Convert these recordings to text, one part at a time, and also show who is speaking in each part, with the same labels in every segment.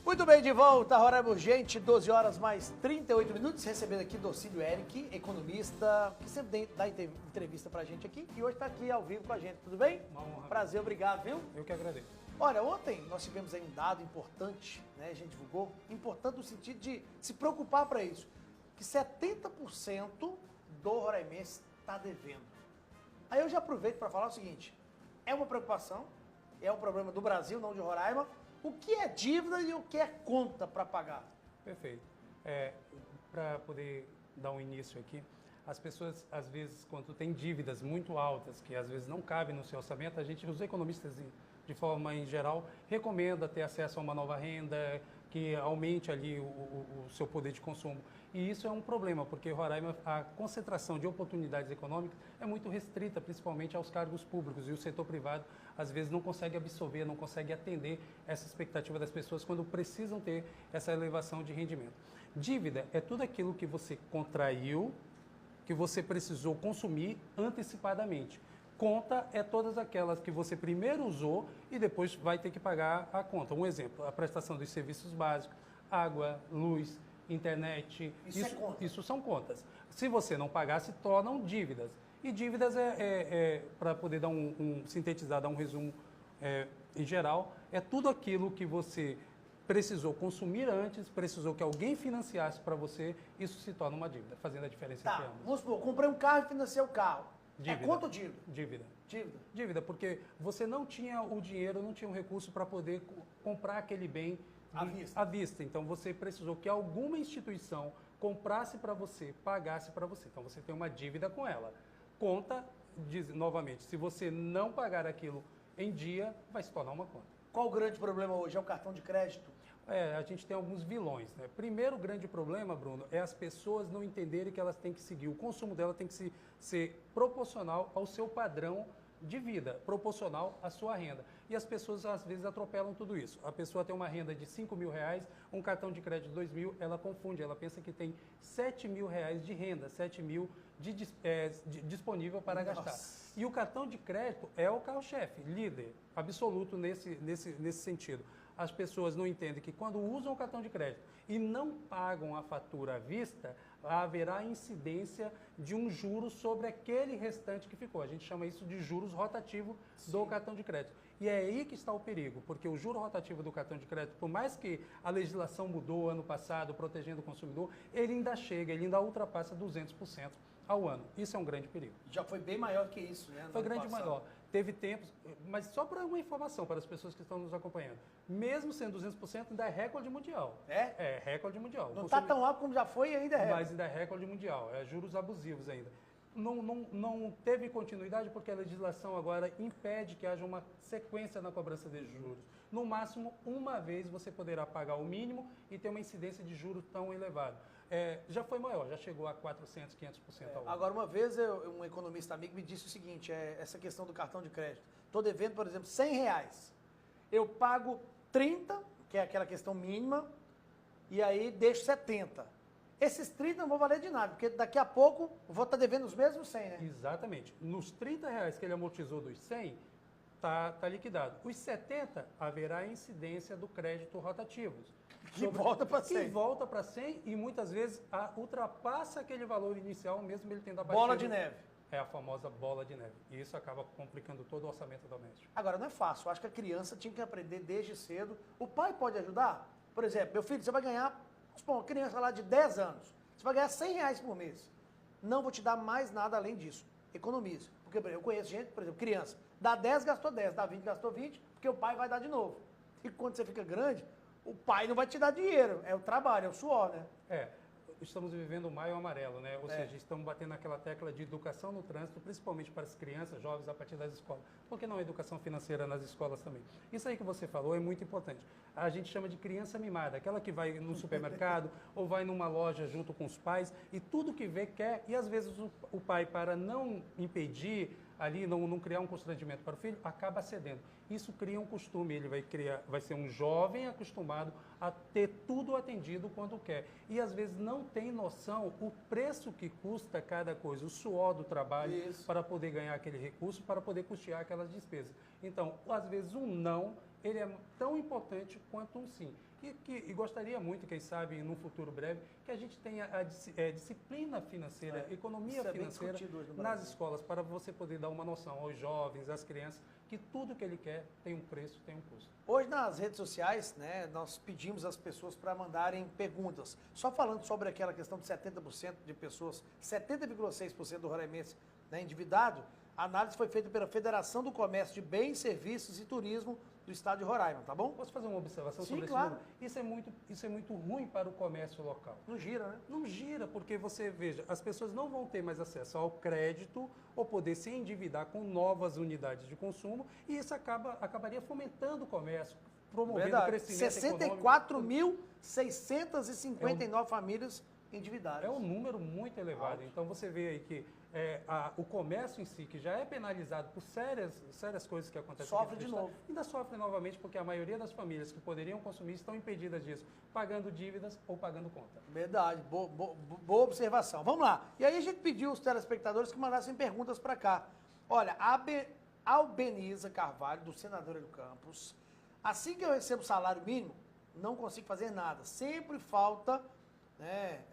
Speaker 1: Muito bem, de volta, Roraima Urgente, 12 horas mais 38 minutos, recebendo aqui Docílio Eric, economista, que sempre dá entrevista pra gente aqui, e hoje está aqui ao vivo com a gente, tudo bem?
Speaker 2: Uma honra.
Speaker 1: Prazer, obrigado, viu?
Speaker 2: Eu que agradeço.
Speaker 1: Olha, ontem nós tivemos aí um dado importante, né, a gente divulgou, importante no sentido de se preocupar para isso, que 70% do roraimense está devendo. Aí eu já aproveito para falar o seguinte, é uma preocupação, é um problema do Brasil, não de Roraima. O que é dívida e o que é conta para pagar?
Speaker 2: Perfeito. Para poder dar um início aqui, as pessoas, às vezes, quando tem dívidas muito altas, que às vezes não cabem no seu orçamento, os economistas, de forma em geral, recomendam ter acesso a uma nova renda, que aumente ali o seu poder de consumo. E isso é um problema, porque Roraima, a concentração de oportunidades econômicas é muito restrita, principalmente aos cargos públicos, e o setor privado, às vezes, não consegue absorver, não consegue atender essa expectativa das pessoas quando precisam ter essa elevação de rendimento. Dívida é tudo aquilo que você contraiu, que você precisou consumir antecipadamente. Conta é todas aquelas que você primeiro usou e depois vai ter que pagar a conta. Um exemplo, a prestação dos serviços básicos, água, luz, internet. Isso são contas. Se você não pagar, se tornam dívidas. E dívidas para poder dar sintetizar, dar um resumo em geral, é tudo aquilo que você precisou consumir antes, precisou que alguém financiasse para você, isso se torna uma dívida, fazendo a diferença entre ambos.
Speaker 1: Vamos supor, comprei um carro e financei o carro.
Speaker 2: Dívida.
Speaker 1: É conta ou dívida?
Speaker 2: Dívida.
Speaker 1: Dívida.
Speaker 2: Dívida, porque você não tinha o dinheiro, não tinha o recurso para poder comprar aquele bem à vista. Então, você precisou que alguma instituição comprasse para você, pagasse para você. Então, você tem uma dívida com ela. Conta, diz novamente, se você não pagar aquilo em dia, vai se tornar uma conta.
Speaker 1: Qual o grande problema hoje? É o cartão de crédito?
Speaker 2: A gente tem alguns vilões, né? Primeiro grande problema, Bruno, é as pessoas não entenderem que elas têm que seguir, o consumo dela tem que ser proporcional ao seu padrão de vida, proporcional à sua renda. E as pessoas, às vezes, atropelam tudo isso. A pessoa tem uma renda de R$5.000, um cartão de crédito de R$2.000, ela confunde, ela pensa que tem R$7.000 de renda, R$7.000 disponível para gastar. E o cartão de crédito é o carro-chefe, líder, absoluto nesse sentido. As pessoas não entendem que quando usam o cartão de crédito e não pagam a fatura à vista, haverá incidência de um juro sobre aquele restante que ficou. A gente chama isso de juros rotativo do cartão de crédito. E é aí que está o perigo, porque o juro rotativo do cartão de crédito, por mais que a legislação mudou ano passado, protegendo o consumidor, ele ainda ultrapassa 200% ao ano. Isso é um grande perigo.
Speaker 1: Já foi bem maior que isso, né?
Speaker 2: Foi grande maior. Teve tempos, mas só para uma informação para as pessoas que estão nos acompanhando. Mesmo sendo 200%, ainda é recorde mundial.
Speaker 1: É?
Speaker 2: É, recorde mundial.
Speaker 1: Não está tão alto como já foi e ainda é recorde.
Speaker 2: Mas ainda é recorde mundial. É juros abusivos ainda. Não teve continuidade porque a legislação agora impede que haja uma sequência na cobrança de juros. No máximo, uma vez você poderá pagar o mínimo e ter uma incidência de juros tão elevada. Já foi maior, já chegou a 400%, 500% ao ano.
Speaker 1: Agora, uma vez um economista amigo me disse o seguinte, essa questão do cartão de crédito. Estou devendo, por exemplo, R$100. Eu pago 30, que é aquela questão mínima, e aí deixo 70. Esses 30 não vão valer de nada, porque daqui a pouco vou estar devendo os mesmos 100, né?
Speaker 2: Exatamente. Nos R$30 que ele amortizou dos 100, tá liquidado. Os 70, haverá incidência do crédito rotativo.
Speaker 1: Que volta para 100.
Speaker 2: Que volta para 100 e muitas vezes ultrapassa aquele valor inicial, mesmo ele tendo abaixado.
Speaker 1: Bola de neve.
Speaker 2: É a famosa bola de neve. E isso acaba complicando todo o orçamento doméstico.
Speaker 1: Agora, não é fácil. Eu acho que a criança tinha que aprender desde cedo. O pai pode ajudar? Por exemplo, meu filho, você vai ganhar, vamos supor, uma criança lá de 10 anos. Você vai ganhar R$100 por mês. Não vou te dar mais nada além disso. Economize. Porque eu conheço gente, por exemplo, criança. Dá 10, gastou 10. Dá 20, gastou 20. Porque o pai vai dar de novo. E quando você fica grande, o pai não vai te dar dinheiro. É o trabalho, é o suor, né?
Speaker 2: Estamos vivendo o maio amarelo, né? Ou seja, estamos batendo naquela tecla de educação no trânsito, principalmente para as crianças, jovens, a partir das escolas. Por que não a educação financeira nas escolas também? Isso aí que você falou é muito importante. A gente chama de criança mimada, aquela que vai no supermercado ou vai numa loja junto com os pais e tudo que vê quer, e às vezes o pai, para não impedir ali, não criar um constrangimento para o filho, acaba cedendo. Isso cria um costume, ele vai ser um jovem acostumado a ter tudo atendido quando quer. E às vezes não tem noção o preço que custa cada coisa, o suor do trabalho para poder ganhar aquele recurso, para poder custear aquelas despesas. Então, às vezes um não ele é tão importante quanto um sim. E gostaria muito, quem sabe, num futuro breve, que a gente tenha a disciplina financeira, economia financeira nas escolas, para você poder dar uma noção aos jovens, às crianças, que tudo que ele quer tem um preço, tem um custo.
Speaker 1: Hoje nas redes sociais, né, nós pedimos às pessoas para mandarem perguntas. Só falando sobre aquela questão de 70% de pessoas, 70,6% do roraimense, né, endividado, a análise foi feita pela Federação do Comércio de Bens, Serviços e Turismo do Estado de Roraima, tá bom?
Speaker 2: Posso fazer uma observação
Speaker 1: Sim,
Speaker 2: sobre
Speaker 1: claro.
Speaker 2: esse número? Isso é muito ruim para o comércio local.
Speaker 1: Não gira, né?
Speaker 2: Não gira, porque você veja, as pessoas não vão ter mais acesso ao crédito ou poder se endividar com novas unidades de consumo e isso acabaria fomentando o comércio, promovendo o crescimento econômico.
Speaker 1: 64.659 famílias endividadas.
Speaker 2: É um número muito elevado.
Speaker 1: Alto.
Speaker 2: Então você vê aí que o comércio em si, que já é penalizado por sérias coisas que acontecem
Speaker 1: Sofre
Speaker 2: aqui no
Speaker 1: de
Speaker 2: estado,
Speaker 1: novo.
Speaker 2: ainda sofre novamente porque a maioria das famílias que poderiam consumir estão impedidas disso, pagando dívidas ou pagando conta.
Speaker 1: Verdade, boa observação. Vamos lá. E aí a gente pediu aos telespectadores que mandassem perguntas para cá. Olha, a Albeniza Carvalho, do Senador do Campos, assim que eu recebo salário mínimo, não consigo fazer nada. Sempre falta, né?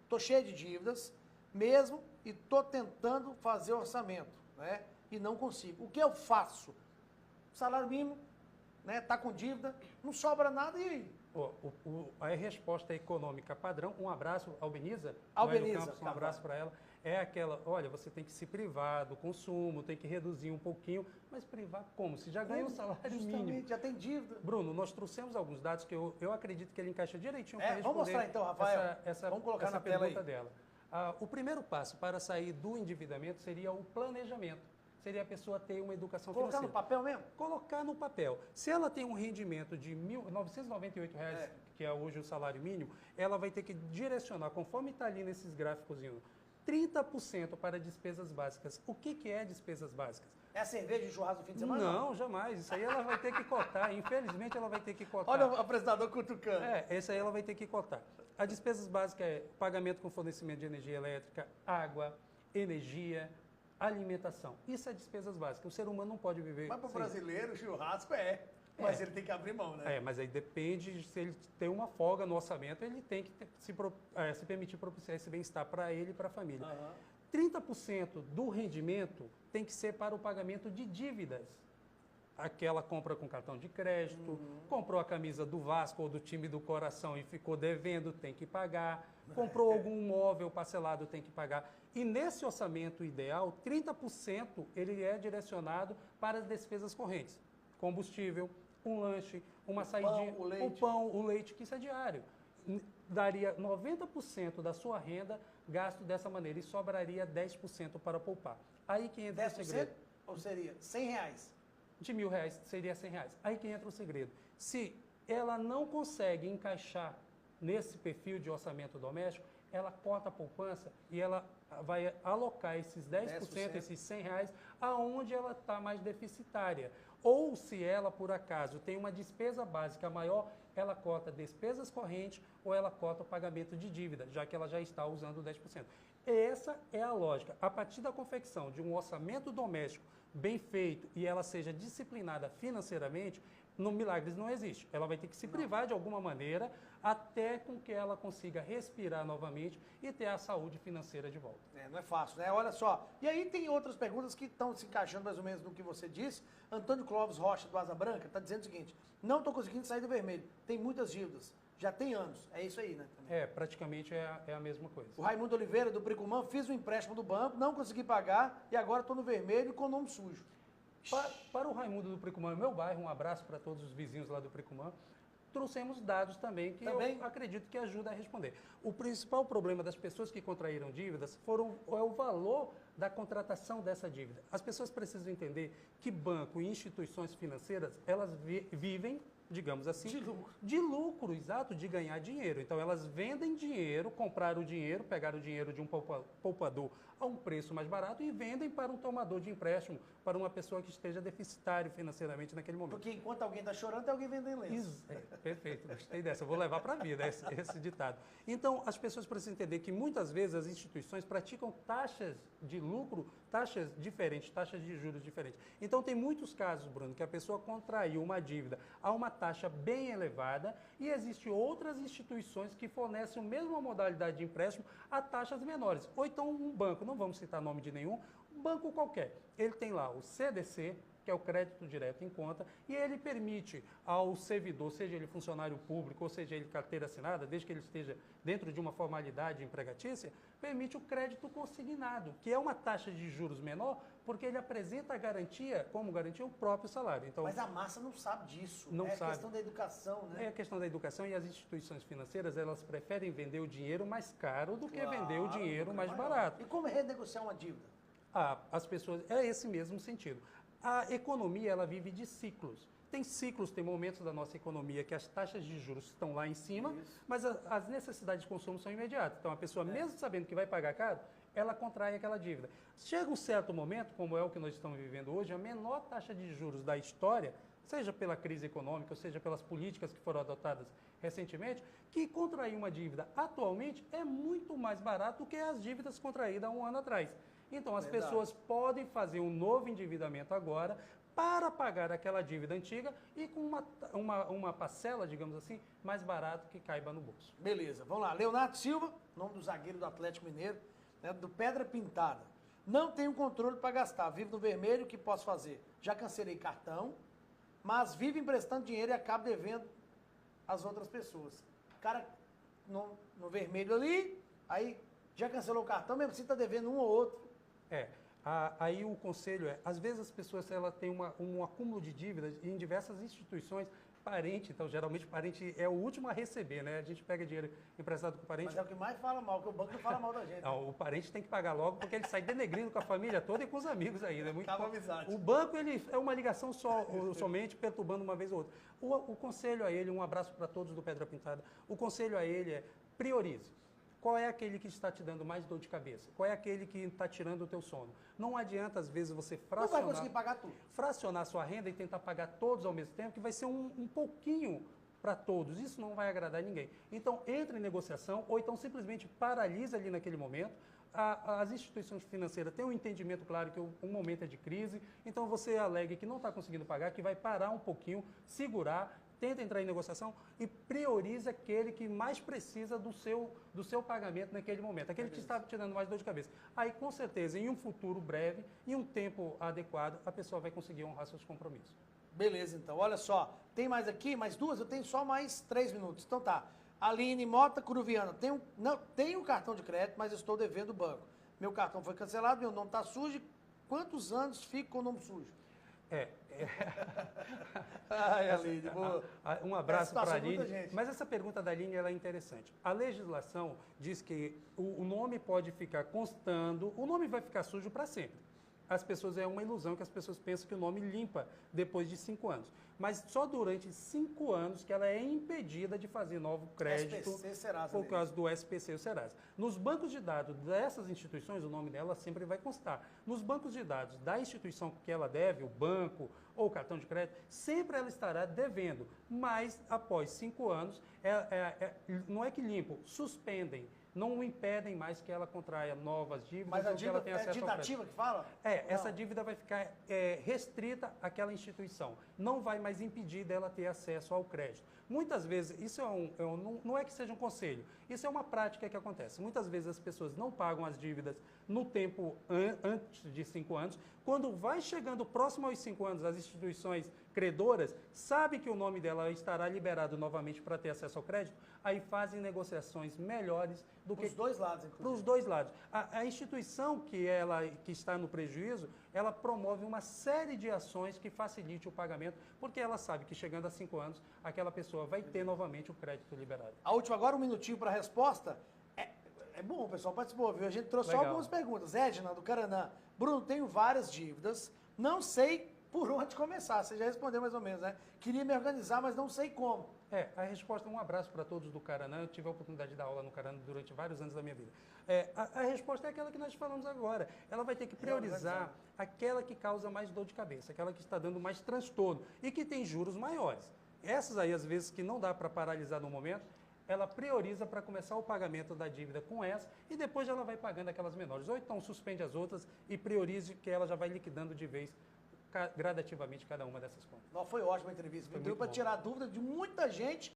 Speaker 1: Tô cheio de dívidas, mesmo, e tô tentando fazer orçamento, né? E não consigo. O que eu faço? Salário mínimo, né? Tá com dívida, não sobra nada e aí?
Speaker 2: A resposta econômica padrão, um abraço, Albeniza,
Speaker 1: Albeniza,
Speaker 2: um abraço para ela, é aquela, olha, você tem que se privar do consumo, tem que reduzir um pouquinho, mas privar como? Se já ganha um salário mínimo.
Speaker 1: Já tem dívida.
Speaker 2: Bruno, nós trouxemos alguns dados que eu acredito que ele encaixa direitinho para responder.
Speaker 1: Vamos mostrar então, Rafael.
Speaker 2: Vamos
Speaker 1: colocar
Speaker 2: essa
Speaker 1: na tela aí.
Speaker 2: dela. O primeiro passo para sair do endividamento seria o planejamento. Seria a pessoa ter uma educação
Speaker 1: Colocar
Speaker 2: financeira.
Speaker 1: no papel mesmo?
Speaker 2: Colocar no papel. Se ela tem um rendimento de R$ 1.998, que é hoje o salário mínimo, ela vai ter que direcionar, conforme está ali nesses gráficos, 30% para despesas básicas. O que é despesas básicas?
Speaker 1: É a cerveja de churrasco no fim de semana?
Speaker 2: Não, jamais. Isso aí ela vai ter que cotar. Infelizmente, ela vai ter que cotar.
Speaker 1: Olha o apresentador cutucando.
Speaker 2: Esse aí ela vai ter que cotar. As despesas básicas é pagamento com fornecimento de energia elétrica, água, energia, alimentação. Isso é despesas básicas. O ser humano não pode viver...
Speaker 1: Mas para o brasileiro, o churrasco mas ele tem que abrir mão, né?
Speaker 2: Mas aí depende, se ele tem uma folga no orçamento, ele tem que se permitir propiciar esse bem-estar para ele e para a família. 30% do rendimento tem que ser para o pagamento de dívidas. Aquela compra com cartão de crédito, comprou a camisa do Vasco ou do time do coração e ficou devendo, tem que pagar. Comprou algum móvel parcelado, tem que pagar. E nesse orçamento ideal, 30% ele é direcionado para as despesas correntes. Combustível, um lanche, uma saidinha, o pão, o leite, que isso é diário. Daria 90% da sua renda gasto dessa maneira e sobraria 10% para poupar. Aí que entra o segredo.
Speaker 1: Ou seria R$100?
Speaker 2: De R$1.000 seria R$100. Aí que entra o segredo. Se ela não consegue encaixar nesse perfil de orçamento doméstico, ela corta a poupança e ela vai alocar esses 10%, esses R$100, aonde ela está mais deficitária. Ou se ela, por acaso, tem uma despesa básica maior, ela cota despesas correntes ou ela cota o pagamento de dívida, já que ela já está usando 10%. Essa é a lógica. A partir da confecção de um orçamento doméstico bem feito e ela seja disciplinada financeiramente, no milagres não existe. Ela vai ter que se privar de alguma maneira até com que ela consiga respirar novamente e ter a saúde financeira de volta.
Speaker 1: Não é fácil, né? Olha só. E aí tem outras perguntas que estão se encaixando mais ou menos no que você disse. Antônio Clóvis Rocha, do Asa Branca, está dizendo o seguinte: não estou conseguindo sair do vermelho. Tem muitas dívidas. Já tem anos. É isso aí, né? Também.
Speaker 2: Praticamente é a mesma coisa.
Speaker 1: O Raimundo Oliveira, do Bricumã, fiz um empréstimo do banco, não consegui pagar e agora estou no vermelho e com o nome sujo.
Speaker 2: Para o Raimundo do Precumã, meu bairro, um abraço para todos os vizinhos lá do Precumã, trouxemos dados também que eu acredito que ajuda a responder. O principal problema das pessoas que contraíram dívidas é o valor da contratação dessa dívida. As pessoas precisam entender que banco e instituições financeiras, elas vivem, digamos assim, de lucro, exato, de ganhar dinheiro. Então, elas vendem dinheiro, compraram o dinheiro, pegaram o dinheiro de um poupador a um preço mais barato e vendem para um tomador de empréstimo, para uma pessoa que esteja deficitário financeiramente naquele momento.
Speaker 1: Porque enquanto alguém está chorando, tem alguém vendendo lenço.
Speaker 2: Perfeito, gostei dessa. Eu vou levar para a vida esse ditado. Então, as pessoas precisam entender que muitas vezes as instituições praticam taxas de lucro, taxas diferentes, taxas de juros diferentes. Então, tem muitos casos, Bruno, que a pessoa contraiu uma dívida a uma taxa bem elevada e existem outras instituições que fornecem a mesma modalidade de empréstimo a taxas menores. Ou então um banco, não vamos citar nome de nenhum, um banco qualquer. Ele tem lá o CDC, que é o crédito direto em conta, e ele permite ao servidor, seja ele funcionário público ou seja ele carteira assinada, desde que ele esteja dentro de uma formalidade empregatícia, permite o crédito consignado, que é uma taxa de juros menor, porque ele apresenta a garantia, como garantia, o próprio salário. Então,
Speaker 1: mas a massa não sabe disso.
Speaker 2: Não
Speaker 1: é
Speaker 2: sabe.
Speaker 1: questão da educação, né?
Speaker 2: É a questão da educação e as instituições financeiras, elas preferem vender o dinheiro mais caro do que vender o dinheiro mais barato.
Speaker 1: E como é renegociar uma dívida?
Speaker 2: As pessoas, é esse mesmo sentido. A economia, ela vive de ciclos. Tem ciclos, tem momentos da nossa economia que as taxas de juros estão lá em cima, mas as necessidades de consumo são imediatas. Então, a pessoa, mesmo sabendo que vai pagar caro, ela contrai aquela dívida. Chega um certo momento, como é o que nós estamos vivendo hoje, a menor taxa de juros da história, seja pela crise econômica, ou seja pelas políticas que foram adotadas recentemente, que contrair uma dívida atualmente é muito mais barato do que as dívidas contraídas há um ano atrás. Então, as pessoas podem fazer um novo endividamento agora para pagar aquela dívida antiga e com uma parcela, digamos assim, mais barato que caiba no bolso.
Speaker 1: Beleza, vamos lá. Leonardo Silva, nome do zagueiro do Atlético Mineiro, né, do Pedra Pintada. Não tenho controle para gastar, vivo no vermelho, o que posso fazer? Já cancelei cartão, mas vivo emprestando dinheiro e acabo devendo às outras pessoas. O cara no vermelho ali, aí já cancelou o cartão, mesmo assim está devendo um ou outro.
Speaker 2: Aí o conselho às vezes as pessoas elas têm um acúmulo de dívidas em diversas instituições, parente, então geralmente parente é o último a receber, né? A gente pega dinheiro emprestado com o parente.
Speaker 1: Mas é o que mais fala mal, que o banco não fala mal da gente.
Speaker 2: Não, o parente tem que pagar logo porque ele sai denegrindo com a família toda e com os amigos ainda. É muito
Speaker 1: Acaba a amizade.
Speaker 2: O banco ele é uma ligação somente perturbando uma vez ou outra. O conselho a ele, um abraço para todos do Pedra Pintada, o conselho a ele é priorize. Qual é aquele que está te dando mais dor de cabeça? Qual é aquele que está tirando o teu sono? Não adianta, às vezes, você
Speaker 1: Não vai conseguir pagar tudo.
Speaker 2: fracionar a sua renda e tentar pagar todos ao mesmo tempo, que vai ser um pouquinho para todos. Isso não vai agradar ninguém. Então, entre em negociação ou então simplesmente paralisa ali naquele momento. As instituições financeiras têm um entendimento claro que um momento é de crise, então você alegue que não está conseguindo pagar, que vai parar um pouquinho, segurar, tenta entrar em negociação e prioriza aquele que mais precisa do seu pagamento naquele momento, aquele que está te dando mais dor de cabeça. Aí, com certeza, em um futuro breve, em um tempo adequado, a pessoa vai conseguir honrar seus compromissos.
Speaker 1: Beleza, então. Olha só, tem mais aqui, mais duas? Eu tenho só mais 3 minutos. Então tá. Aline Mota Curuviana, tenho cartão de crédito, mas estou devendo o banco. Meu cartão foi cancelado, meu nome está sujo. Quantos anos fico com o nome sujo? Ai, Aline,
Speaker 2: um abraço para a Aline. Mas essa pergunta da Aline ela é interessante. A legislação diz que o nome pode ficar constando, o nome vai ficar sujo para sempre. As pessoas, é uma ilusão que as pessoas pensam que o nome limpa depois de 5 anos. Mas só durante 5 anos que ela é impedida de fazer novo crédito
Speaker 1: SPC Serasa
Speaker 2: por causa do SPC ou Serasa. Nos bancos de dados dessas instituições, o nome dela sempre vai constar. Nos bancos de dados da instituição que ela deve, o banco ou o cartão de crédito, sempre ela estará devendo. Mas após 5 anos, não é que limpam, suspendem. Não impedem mais que ela contraia novas dívidas.
Speaker 1: Mas a dívida
Speaker 2: ela tenha acesso
Speaker 1: é ditativa que fala?
Speaker 2: Essa dívida vai ficar restrita àquela instituição. Não vai mais impedir dela ter acesso ao crédito. Muitas vezes, isso não é que seja um conselho, isso é uma prática que acontece. Muitas vezes as pessoas não pagam as dívidas no tempo antes de 5 anos. Quando vai chegando próximo aos 5 anos, as instituições credoras sabem que o nome dela estará liberado novamente para ter acesso ao crédito, aí fazem negociações melhores do que...
Speaker 1: Para os dois lados, inclusive.
Speaker 2: Para os dois lados. A instituição que está no prejuízo, ela promove uma série de ações que facilite o pagamento, porque ela sabe que chegando a 5 anos, aquela pessoa vai ter novamente o crédito liberado.
Speaker 1: A última agora, 1 minutinho para a resposta. É bom, o pessoal participou, viu? A gente trouxe só algumas perguntas. Edna, do Caranã. Bruno, tenho várias dívidas, não sei por onde começar. Você já respondeu mais ou menos, né? Queria me organizar, mas não sei como.
Speaker 2: A resposta, um abraço para todos do Caranã. Eu tive a oportunidade de dar aula no Caranã durante vários anos da minha vida. A resposta é aquela que nós falamos agora. Ela vai ter que priorizar aquela que causa mais dor de cabeça, aquela que está dando mais transtorno e que tem juros maiores. Essas aí, às vezes, que não dá para paralisar no momento, ela prioriza para começar o pagamento da dívida com essa e depois ela vai pagando aquelas menores. Ou então suspende as outras e priorize que ela já vai liquidando de vez gradativamente cada uma dessas contas.
Speaker 1: Não, foi ótima a entrevista. Deu para tirar dúvida de muita gente